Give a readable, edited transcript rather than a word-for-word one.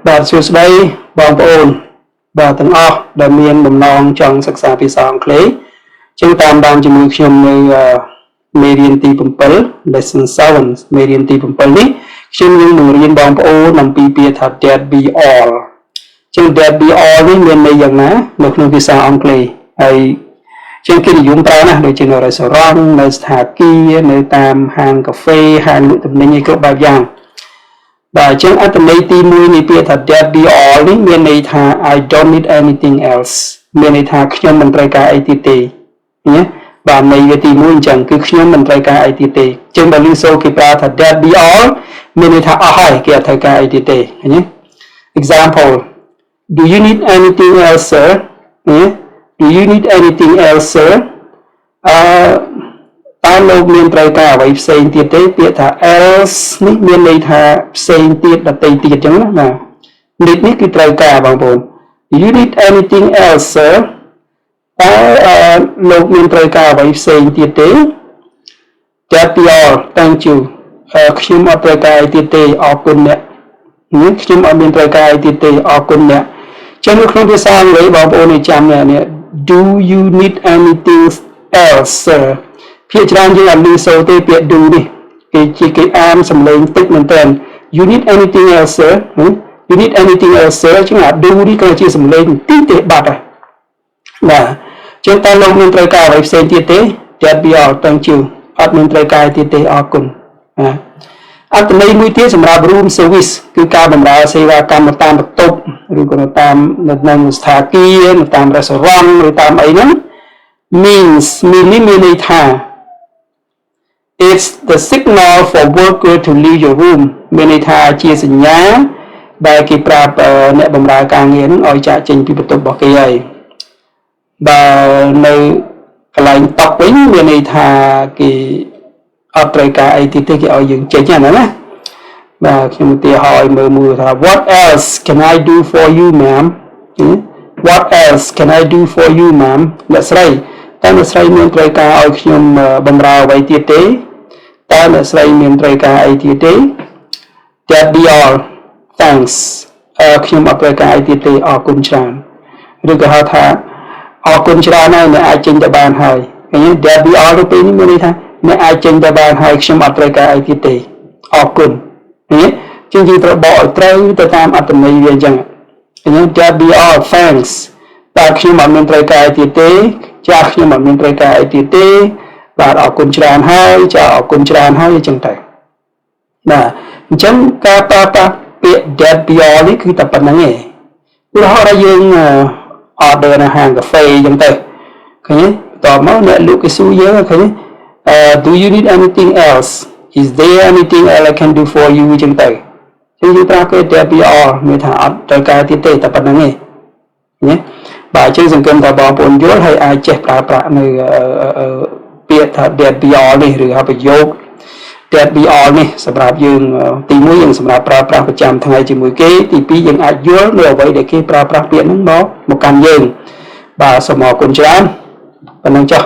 បាទសួស្តីបងប្អូនបាទទាំងអស់ដែលមានបំណងចង់សិក្សាភាសាអង់គ្លេសចឹងតាមដានជាមួយខ្ញុំនៅមេរៀនទី7 lesson 7មេរៀនទី7នេះខ្ញុំនឹងបង្រៀនបងប្អូនអំពីពាក្យថា that be all ចឹង that be all នេះមានន័យយ៉ាងណានៅក្នុងភាសាអង់គ្លេសហើយជាងគេនិយមប្រើណាស់ដូចជានៅរេស្តូរ៉ង់នៅស្ថាគារនៅតាមហាងកាហ្វេហាងលក់ទំនិញអីគ្រប់បែបយ៉ាងបាទចឹងអត្ថន័យទី1នៃពាក្យថា that be all នេះមានន័យថា I don't need anything else មានន័យថាខ្ញុំមិនត្រូវការអីទៀតទេណាបាទន័យវាទី1អញ្ចឹងគឺខ្ញុំមិនត្រូវការអីទៀតទេចឹងបើលឺសូគេប្រើថា that be all មានន័យថាអស់ហើយគេអត់ត្រូវការអីទៀតទេណា example do you need anything else sir do you need anything else sir តើលោកមានត្រូវការអ្វីផ្សេងទៀតទេពាក្យថា else នេះមានន័យថាផ្សេងទៀតដទៃទៀតអញ្ចឹងណាបាទ need នេះគឺត្រូវការបងប្អូន you need anything else sir តើលោកមានត្រូវការអ្វីផ្សេងទៀតទេ that be all thank you ខ្ញុំអត់ត្រូវការអីទៀតទេអរគុណអ្នកខ្ញុំអត់មានត្រូវការអីទៀតទេអរគុណអ្នកចឹងនៅក្នុងភាសាអង់គ្លេសបងប្អូនឲ្យចាំនេះ do you need anything else sir ភាគច្រើនយើងអត់ឮសូរទេពាក្យ do នេះគេអានសំឡេងតិចមែនតើ you need anything else sir you need anything else sir ចឹងអា do នេះគឺជាសំឡេងតិចទេបាត់ហើយបាទចឹងតើលោកមានត្រូវការអ្វីផ្សេងទៀតទេ that be all thank you អត់មានត្រូវការទៀតទេអរគុណអត្ថន័យមួយទៀតសម្រាប់ room service គឺការបម្រើសេវាកម្មតាមបន្ទប់ឬក៏តាមនៅស្ថាគារនៅតាម restaurant ឬតាមអីហ្នឹង means មានន័យថា it's the signal for worker to leave your room មានន័យថាជាសញ្ញាដែលគេប្រាប់អ្នកបម្រើការងារហ្នឹងឲ្យចាកចេញពីបន្ទប់របស់គេហើយបើនៅកន្លែងតុវិញមានន័យថាគេអត់ត្រូវការអីទៀតទេគេឲ្យយើងចេញហ្នឹងណាបាទខ្ញុំឧទាហរណ៍ឲ្យមើលថា what else can I do for you ma'am what else can I do for you ma'am អ្នកស្រីតើអ្នកស្រីមានត្រូវការឲ្យខ្ញុំបម្រើអ្វីទៀតទេតើអ្នកស្រីមានត្រូវការអីទៀតទេ that be all thanks ខ្ញុំអត់ត្រូវការអីទៀតទេអរគុណច្រើនឬក៏ហៅថាអរគុណច្រើនហើយអ្នកអាចចេញទៅបានហើយឃើញ that be all ទៅពេលនេះមានន័យថាអ្នកអាចចេញទៅបានហើយខ្ញុំអត់ត្រូវការអីទៀតទេអរគុណនេះជាងយើងត្រូវបកឲ្យត្រូវទៅតាមអត្ថន័យវាអញ្ចឹងឃើញ that be all thanks តើខ្ញុំអត់មានត្រូវការអីទៀតទេចាខ្ញុំអត់មានត្រូវការអីទៀតទេបាទអរគុណច្រើនហើយចាអរគុណច្រើនហើយអញ្ចឹងទៅបាទអញ្ចឹងការប្រើប្រាស់ពាក្យ that be all នេះគឺតែប៉ុណ្្នឹងឯងឧទាហរណ៍ថាយើង order នៅហាងកាហ្វេអញ្ចឹងទៅឃើញតើមកអ្នកលក់គេសួរយើងឃើញdo you need anything else is there anything else I can do for you អញ្ចឹងទៅយើងប្រើពាក្យ that be all មានថាអត់ត្រូវការទៀតទេតែប៉ុណ្្នឹងឯងណាបាទអញ្ចឹងសង្ឃឹមថាបងប្អូនយល់ហើយអាចចេះប្រើប្រាស់នៅពាក្យថា that be all នេះឬហៅប្រយោគ that be all នេះសម្រាប់យើងទី1យើងសម្រាប់ប្រើប្រាស់ប្រចាំថ្ងៃជាមួយគេទី2យើងអាចយល់នៅអ្វីដែលគេប្រើប្រាស់ពាក្យហ្នឹងមកកាន់យើងបាទសូមអរគុណច្រើនប៉ុណ្ណឹងចុះ